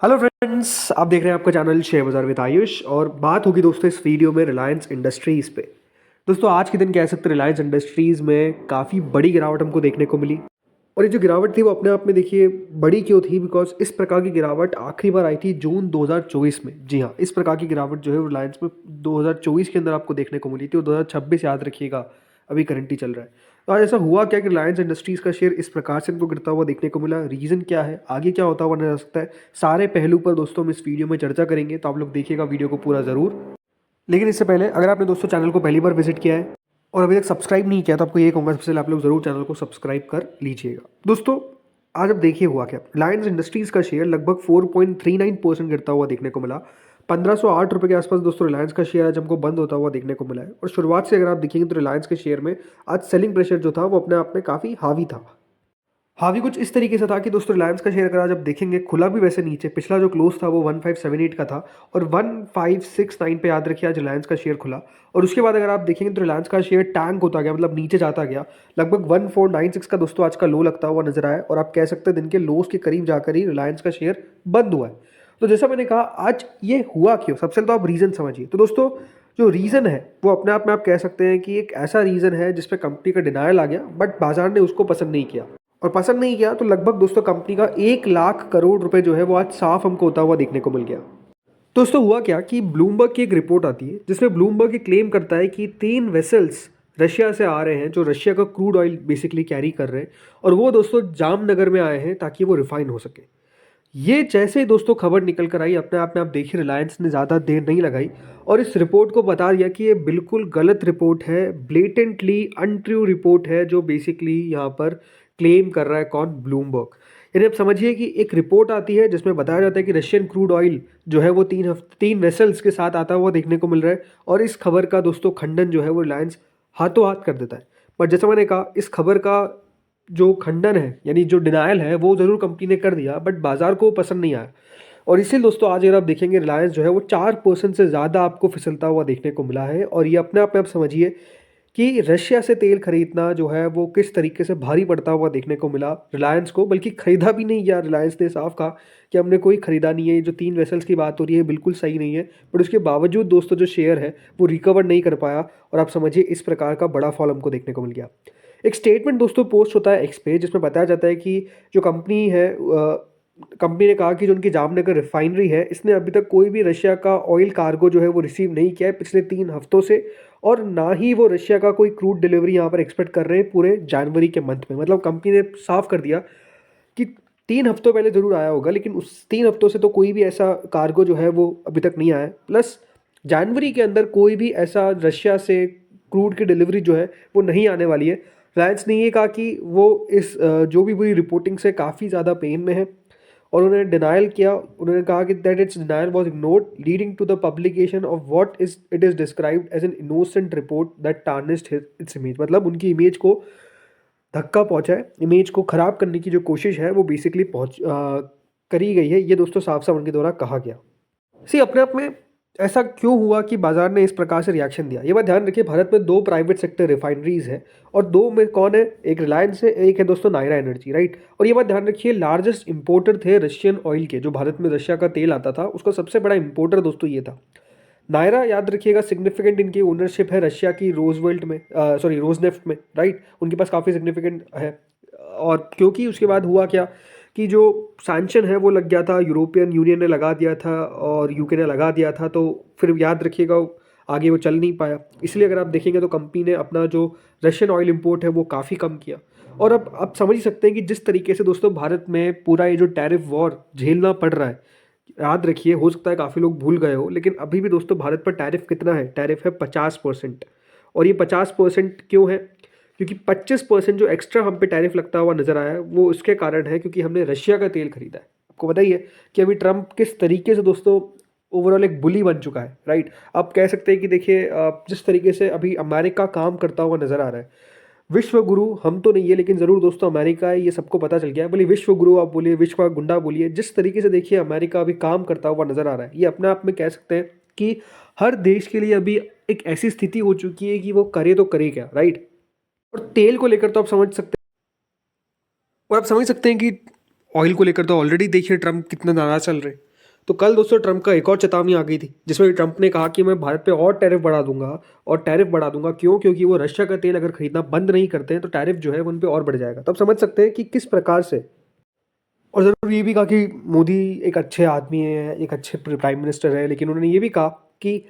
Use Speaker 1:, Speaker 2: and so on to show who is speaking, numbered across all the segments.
Speaker 1: Hello friends, आप देख रहे हैं आपका चैनल शेयर बाजार विद आयुष। और बात होगी दोस्तों इस वीडियो में रिलायंस इंडस्ट्रीज़ पे। दोस्तों आज के दिन कह सकते हैं रिलायंस इंडस्ट्रीज़ में काफ़ी बड़ी गिरावट हमको देखने को मिली। और ये जो गिरावट थी वो अपने आप में देखिए बड़ी क्यों थी, बिकॉज इस प्रकार की गिरावट आखिरी बार आई थी जून 2024 में। जी हाँ, इस प्रकार की गिरावट जो है रिलायंस में 2024 के अंदर आपको देखने को मिली थी और 2026 याद रखिएगा अभी करंट ही चल रहा है। तो आज ऐसा हुआ क्या कि रिलायंस इंडस्ट्रीज़ का शेयर इस प्रकार से इनको गिरता हुआ देखने को मिला, रीज़न क्या है, आगे क्या होता हुआ नजर आ सकता है, सारे पहलू पर दोस्तों हम इस वीडियो में चर्चा करेंगे। तो आप लोग देखिएगा वीडियो को पूरा ज़रूर। लेकिन इससे पहले अगर आपने दोस्तों चैनल को पहली बार विजिट किया है और अभी तक सब्सक्राइब नहीं किया तो आपको ये कहूँगा सबसे पहले आप लोग ज़रूर चैनल को सब्सक्राइब कर लीजिएगा। दोस्तों आज अब देखिए हुआ क्या, रिलायंस इंडस्ट्रीज़ का शेयर लगभग 4.39% गिरता हुआ देखने को मिला। 1508 रुपये के आसपास दोस्तों रिलायंस का शेयर आज हमको बंद होता हुआ देखने को मिला है। और शुरुआत से अगर आप देखेंगे तो रिलायंस के शेयर में आज सेलिंग प्रेशर जो था वो अपने आप में काफ़ी हावी था। हावी कुछ इस तरीके से था कि दोस्तों रिलायंस का शेयर अगर आज आप देखेंगे खुला भी वैसे नीचे, पिछला जो क्लोज था वो 1578 का था और 1569 पे याद रखिए आज रिलायंस का शेयर खुला। और उसके बाद अगर आप देखेंगे तो रिलायंस का शेयर टैंक होता गया, मतलब नीचे जाता गया। लगभग 1496 का दोस्तों आज का लो लगता हुआ नजर आया और आप कह सकते हैं दिन के लोस के करीब जाकर ही रिलायंस का शेयर बंद हुआ है। तो जैसा मैंने कहा आज ये हुआ क्यों, सबसे पहले तो आप रीज़न समझिए। तो दोस्तों जो रीज़न है वो अपने आप में आप कह सकते हैं कि एक ऐसा रीज़न है जिसपे कंपनी का डिनायल आ गया, बट बाजार ने उसको पसंद नहीं किया। और पसंद नहीं किया तो लगभग दोस्तों कंपनी का 1 लाख करोड़ रुपए जो है वो आज साफ हमको होता हुआ देखने को मिल गया। दोस्तों हुआ क्या कि ब्लूमबर्ग की एक रिपोर्ट आती है जिसमें ब्लूमबर्ग ये क्लेम करता है कि 3 वेसल्स रशिया से आ रहे हैं जो रशिया का क्रूड ऑयल बेसिकली कैरी कर रहे हैं और वो दोस्तों जामनगर में आए हैं ताकि वो रिफाइन हो सके। ये जैसे ही दोस्तों खबर निकल कर आई अपने आप में आप देखिए रिलायंस ने ज़्यादा देर नहीं लगाई और इस रिपोर्ट को बता दिया कि ये बिल्कुल गलत रिपोर्ट है, ब्लेटेंटली अनट्रू रिपोर्ट है जो बेसिकली यहाँ पर क्लेम कर रहा है कौन, ब्लूमबर्ग। यानी आप समझिए कि एक रिपोर्ट आती है जिसमें बताया जाता है कि रशियन क्रूड ऑयल जो है वो 3 वेसल्स के साथ आता हुआ देखने को मिल रहा है और इस खबर का दोस्तों खंडन जो है वो रिलायंस हाथों हाथ कर देता है। बट जैसा मैंने कहा इस खबर का जो खंडन है यानी जो डिनायल है वो ज़रूर कंपनी ने कर दिया, बट बाजार को पसंद नहीं आया। और इसीलिए दोस्तों आज अगर आप देखेंगे रिलायंस जो है वो 4% से ज़्यादा आपको फिसलता हुआ देखने को मिला है। और ये अपने आप में आप समझिए कि रशिया से तेल खरीदना जो है वो किस तरीके से भारी पड़ता हुआ देखने को मिला रिलायंस को, बल्कि खरीदा भी नहीं गया। रिलायंस ने साफ कहा कि हमने कोई खरीदा नहीं है, ये जो 3 वेसल्स की बात हो रही है बिल्कुल सही नहीं है। बट उसके बावजूद दोस्तों जो शेयर है वो रिकवर नहीं कर पाया और आप समझिए इस प्रकार का बड़ा फॉल हमको देखने को मिल गया। एक स्टेटमेंट दोस्तों पोस्ट होता है एक्स पे जिसमें बताया जाता है कि जो कंपनी है कंपनी ने कहा कि जो उनकी जामनगर रिफाइनरी है इसने अभी तक कोई भी रशिया का ऑयल कार्गो जो है वो रिसीव नहीं किया है पिछले 3 हफ्तों से। और ना ही वो रशिया का कोई क्रूड डिलीवरी यहाँ पर एक्सपेक्ट कर रहे हैं पूरे जनवरी के मंथ में। मतलब कंपनी ने साफ कर दिया कि 3 हफ्तों पहले ज़रूर आया होगा लेकिन उस 3 हफ्तों से तो कोई भी ऐसा कार्गो जो है वो अभी तक नहीं आया है। प्लस जनवरी के अंदर कोई भी ऐसा रशिया से क्रूड की डिलीवरी जो है वो नहीं आने वाली है। रिलायंस ने ये कहा कि वो इस जो भी हुई रिपोर्टिंग से काफ़ी ज़्यादा पेन में है और उन्होंने डिनायल किया। उन्होंने कहा कि that its denial was ignored leading to the publication of what is described as an innocent report that tarnished its image. मतलब उनकी इमेज को धक्का पहुंचा है, इमेज को ख़राब करने की जो कोशिश है वो बेसिकली करी गई है। ये दोस्तों साफ साफ उनके द्वारा कहा गया। सी अपने आप में ऐसा क्यों हुआ कि बाजार ने इस प्रकार से रिएक्शन दिया, ये बात ध्यान रखिए। भारत में 2 प्राइवेट सेक्टर रिफाइनरीज है और 2 में कौन है, एक रिलायंस है, एक है दोस्तों नायरा एनर्जी, राइट। और ये बात ध्यान रखिए लार्जेस्ट इंपोर्टर थे रशियन ऑयल के, जो भारत में रशिया का तेल आता था उसका सबसे बड़ा इंपोर्टर दोस्तों ये था नायरा। याद रखिएगा सिग्निफिकेंट इनकी ओनरशिप है रशिया की रोजवेल्ट में, सॉरी रोजनेफ्ट में, राइट। उनके पास काफ़ी सिग्निफिकेंट है। और क्योंकि उसके बाद हुआ क्या कि जो सैंक्शन है वो लग गया था, यूरोपियन यूनियन ने लगा दिया था और यूके ने लगा दिया था, तो फिर याद रखिएगा आगे वो चल नहीं पाया। इसलिए अगर आप देखेंगे तो कंपनी ने अपना जो रशियन ऑयल इंपोर्ट है वो काफ़ी कम किया। और अब आप समझ ही सकते हैं कि जिस तरीके से दोस्तों भारत में पूरा ये जो टैरिफ वॉर झेलना पड़ रहा है, याद रखिए हो सकता है काफ़ी लोग भूल गए हो लेकिन अभी भी दोस्तों भारत पर टैरिफ कितना है, टैरिफ है 50%। और ये 50% क्यों है, क्योंकि 25% जो एक्स्ट्रा हम पे टैरिफ लगता हुआ नजर आया है वो इसके कारण है क्योंकि हमने रशिया का तेल खरीदा है। आपको बताइए कि अभी ट्रंप किस तरीके से दोस्तों ओवरऑल एक बुली बन चुका है, राइट। आप कह सकते हैं कि देखिए जिस तरीके से अभी अमेरिका काम करता हुआ नजर आ रहा है, विश्व गुरु हम तो नहीं है लेकिन ज़रूर दोस्तों अमेरिका है, ये सबको पता चल गया है। बोलिए विश्व गुरु आप बोलिए, विश्व का गुंडा बोलिए, जिस तरीके से देखिए अमेरिका अभी काम करता हुआ नजर आ रहा है, ये अपने आप में कह सकते हैं कि हर देश के लिए अभी एक ऐसी स्थिति हो चुकी है कि वो करे तो करे क्या, राइट। और तेल को लेकर तो आप समझ सकते हैं, और आप समझ सकते हैं कि ऑयल को लेकर तो ऑलरेडी देखिए ट्रम्प कितना नाराज चल रहे हैं। तो कल दोस्तों ट्रंप का एक और चेतावनी आ गई थी, जिसमें ट्रंप ने कहा कि मैं भारत पे और टैरिफ बढ़ा दूंगा। और टैरिफ बढ़ा दूंगा क्यों? क्योंकि वो रशिया का तेल अगर खरीदना बंद नहीं करते हैं तो टैरिफ जो है वो उन पे और बढ़ जाएगा। तो आप समझ सकते हैं कि किस प्रकार से। और ज़रूर ये भी कहा कि मोदी एक अच्छे आदमी है, एक अच्छे प्राइम मिनिस्टर है, लेकिन उन्होंने ये भी कहा कि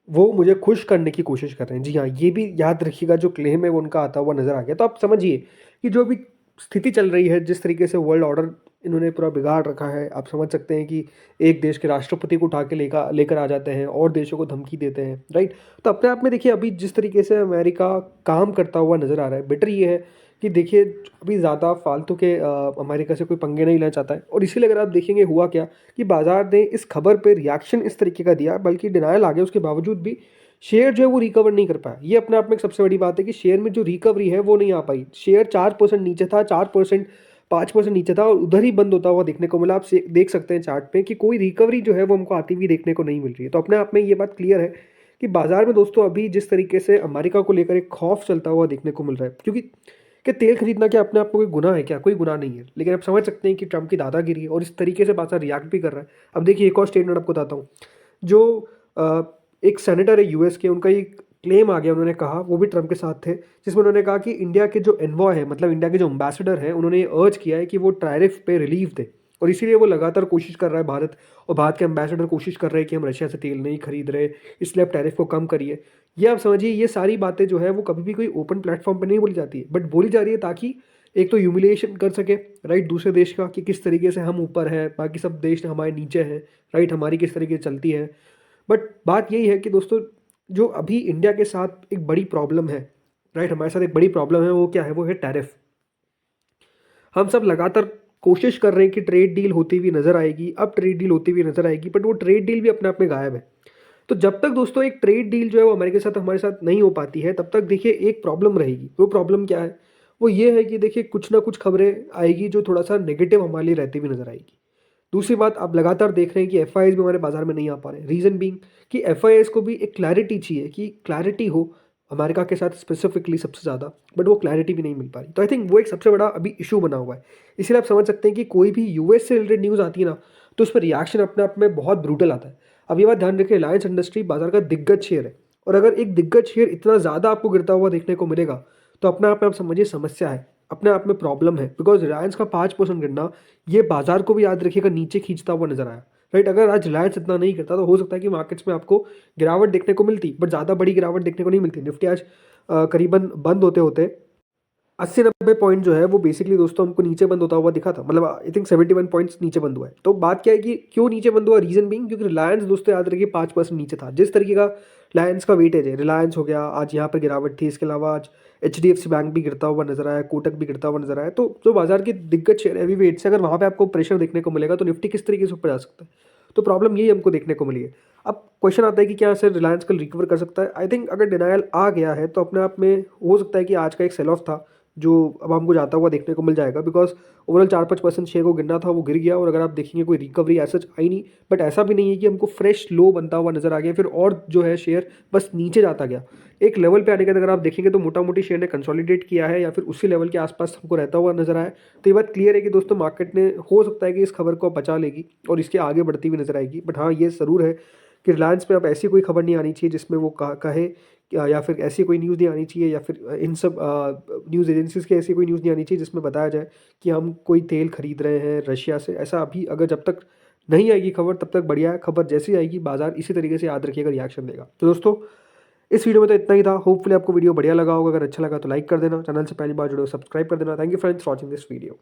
Speaker 1: वो मुझे खुश करने की कोशिश कर रहे हैं। जी हाँ, ये भी याद रखिएगा, जो क्लेम है वो उनका आता हुआ नज़र आ गया। तो आप समझिए कि जो भी स्थिति चल रही है, जिस तरीके से वर्ल्ड ऑर्डर इन्होंने पूरा बिगाड़ रखा है, आप समझ सकते हैं कि एक देश के राष्ट्रपति को उठा के लेकर लेकर आ जाते हैं और देशों को धमकी देते हैं, राइट। तो अपने आप में देखिए अभी जिस तरीके से अमेरिका काम करता हुआ नज़र आ रहा है, बेटर ये है कि देखिए अभी ज़्यादा फालतू के अमेरिका से कोई पंगे नहीं लेना चाहता है। और इसीलिए अगर आप देखेंगे हुआ क्या कि बाजार ने इस खबर पे रिएक्शन इस तरीके का दिया, बल्कि डिनायल आ गया, उसके बावजूद भी शेयर जो है वो रिकवर नहीं कर पाया। ये अपने आप में एक सबसे बड़ी बात है कि शेयर में जो रिकवरी है वो नहीं आ पाई। शेयर 4% नीचे था, 4%, 5% नीचे था और उधर ही बंद होता हुआ देखने को मिला। आप देख सकते हैं चार्ट पे कि कोई रिकवरी जो है वो हमको आती हुई देखने को नहीं मिल रही है। तो अपने आप में ये बात क्लियर है कि बाजार में दोस्तों अभी जिस तरीके से अमेरिका को लेकर एक खौफ चलता हुआ देखने को मिल रहा है, क्योंकि कि तेल खरीदना क्या अपने आप में कोई गुनाह है? क्या कोई गुनाह नहीं है। लेकिन आप समझ सकते हैं कि ट्रंप की दादागिरी है और इस तरीके से बाजार रिएक्ट भी कर रहा है। अब देखिए एक और स्टेटमेंट आपको बताता हूँ। जो अ, एक सेनेटर है यूएस के, उनका एक क्लेम आ गया, उन्होंने कहा, वो भी ट्रंप के साथ थे, जिसमें उन्होंने कहा कि इंडिया के जो एनवॉय है, मतलब इंडिया के जो एम्बेसडर हैं, उन्होंने ये अर्ज किया है कि वो टैरिफ पे रिलीफ दे। और इसीलिए वो लगातार कोशिश कर रहा है भारत, और भारत के एम्बेसडर कोशिश कर रहे हैं कि हम रशिया से तेल नहीं खरीद रहे, इसलिए आप टैरिफ को कम करिए। ये आप समझिए, ये सारी बातें जो है वो कभी भी कोई ओपन प्लेटफॉर्म पर नहीं बोली जाती है, बट बोली जा रही है ताकि एक तो ह्यूमिलिएशन कर सके, राइट, दूसरे देश का, कि किस तरीके से हम ऊपर हैं, बाकी सब देश हमारे नीचे हैं, राइट, हमारी किस तरीके से चलती है। बट बात यही है कि दोस्तों जो अभी इंडिया के साथ एक बड़ी प्रॉब्लम है, राइट, हमारे साथ एक बड़ी प्रॉब्लम है, वो क्या है? वो है टैरिफ। हम सब लगातार कोशिश कर रहे हैं कि ट्रेड डील होती हुई नजर आएगी, अब ट्रेड डील होती हुई नजर आएगी, बट वो ट्रेड डील भी अपने आप में गायब है। तो जब तक दोस्तों एक ट्रेड डील जो है वो अमेरिका के साथ हमारे साथ नहीं हो पाती है, तब तक देखिए एक प्रॉब्लम रहेगी। वो प्रॉब्लम क्या है? वो ये है कि देखिए कुछ ना कुछ खबरें आएगी जो थोड़ा सा नेगेटिव हमारे लिए रहती हुई नजर आएगी। दूसरी बात, आप लगातार देख रहे हैं कि एफ भी हमारे बाजार में नहीं आ पा रहे। रीज़न बीइंग कि एफ को भी एक क्लैरिटी चाहिए, कि क्लैरिटी हो अमेरिका के साथ स्पेसिफिकली सबसे ज़्यादा, बट वो क्लैरिटी भी नहीं मिल पा रही। तो आई थिंक वो एक सबसे बड़ा अभी इशू बना हुआ है। इसलिए आप समझ सकते हैं कि कोई भी यूएस से रिलेटेड न्यूज़ आती है ना, तो उस पर रिएक्शन अपने आप में बहुत ब्रूटल आता है। अब ये बात ध्यान रखिए, रिलायंस इंडस्ट्री बाजार का दिग्गज शेयर है, और अगर एक दिग्गज शेयर इतना ज़्यादा आपको गिरता हुआ देखने को मिलेगा, तो अपने आप में आप समझिए समस्या है, अपने आप में प्रॉब्लम है। बिकॉज रिलायंस का 5% गिरना, ये बाजार को भी याद रखिएगा नीचे खींचता हुआ नजर आया, राइट। अगर आज रिलायंस इतना नहीं करता तो हो सकता है कि मार्केट्स में आपको गिरावट देखने को मिलती, बट ज़्यादा बड़ी गिरावट देखने को नहीं मिलती। निफ्टी आज करीबन बंद होते होते 80-90 पॉइंट जो है वो बेसिकली दोस्तों हमको नीचे बंद होता हुआ दिखा था। मतलब आई थिंक 71 पॉइंट्स नीचे बंद हुआ है। तो बात क्या है कि क्यों नीचे बंद हुआ? रीजन बीइंग क्योंकि रिलायंस दोस्तों याद रखिए 5% नीचे था। जिस तरीके का रिलायंस का वेटेज है, रिलायंस हो गया, आज यहाँ पर गिरावट थी। इसके अलावा आज HDFC बैंक भी गिरता हुआ नजर आया, कोटक भी गिरता हुआ नजर आया। तो जो बाजार के दिग्गज शेयर हैवी वेट से, अगर वहाँ पे आपको प्रेशर देखने को मिलेगा तो निफ्टी किस तरीके से ऊपर जा सकता है? तो प्रॉब्लम यही हमको देखने को मिली है। अब क्वेश्चन आता है कि क्या सर रिलायंस कल रिकवर कर सकता है? आई थिंक अगर डिनायल आ गया है तो अपने आप में हो सकता है कि आज का एक सेल ऑफ था जो अब हमको जाता हुआ देखने को मिल जाएगा। बिकॉज ओवरऑल 4-5% शेयर को गिरना था, वो गिर गया। और अगर आप देखेंगे कोई रिकवरी ऐसा आई नहीं, बट ऐसा भी नहीं है कि हमको फ्रेश लो बनता हुआ नजर आ गया फिर और जो है शेयर बस नीचे जाता गया। एक लेवल पे आने के बाद अगर आप देखेंगे तो मोटा मोटी शेयर ने कंसोलिडेट किया है या फिर उसी लेवल के आसपास हमको रहता हुआ नजर आया। तो ये बात क्लियर है कि दोस्तों मार्केट ने हो सकता है कि इस खबर को बचा लेगी और इसके आगे बढ़ती हुई नजर आएगी। बट हाँ, ये ज़रूर है कि रिलायंस पे अब ऐसी कोई खबर नहीं आनी चाहिए जिसमें वो कहे या फिर ऐसी कोई न्यूज़ नहीं आनी चाहिए, या फिर इन सब न्यूज़ एजेंसीज़ की ऐसी कोई न्यूज़ नहीं आनी चाहिए जिसमें बताया जाए कि हम कोई तेल खरीद रहे हैं रशिया से। ऐसा अभी अगर जब तक नहीं आएगी खबर तब तक बढ़िया है। खबर जैसी आएगी बाजार इसी तरीके से याद रखिएगा रिएक्शन देगा। तो दोस्तों इस वीडियो में तो इतना ही था। होपफुली आपको वीडियो बढ़िया लगा होगा। अगर अच्छा लगा तो लाइक कर देना, चैनल से पहली बार जुड़े हो सब्सक्राइब कर देना। Thank you friends watching this video.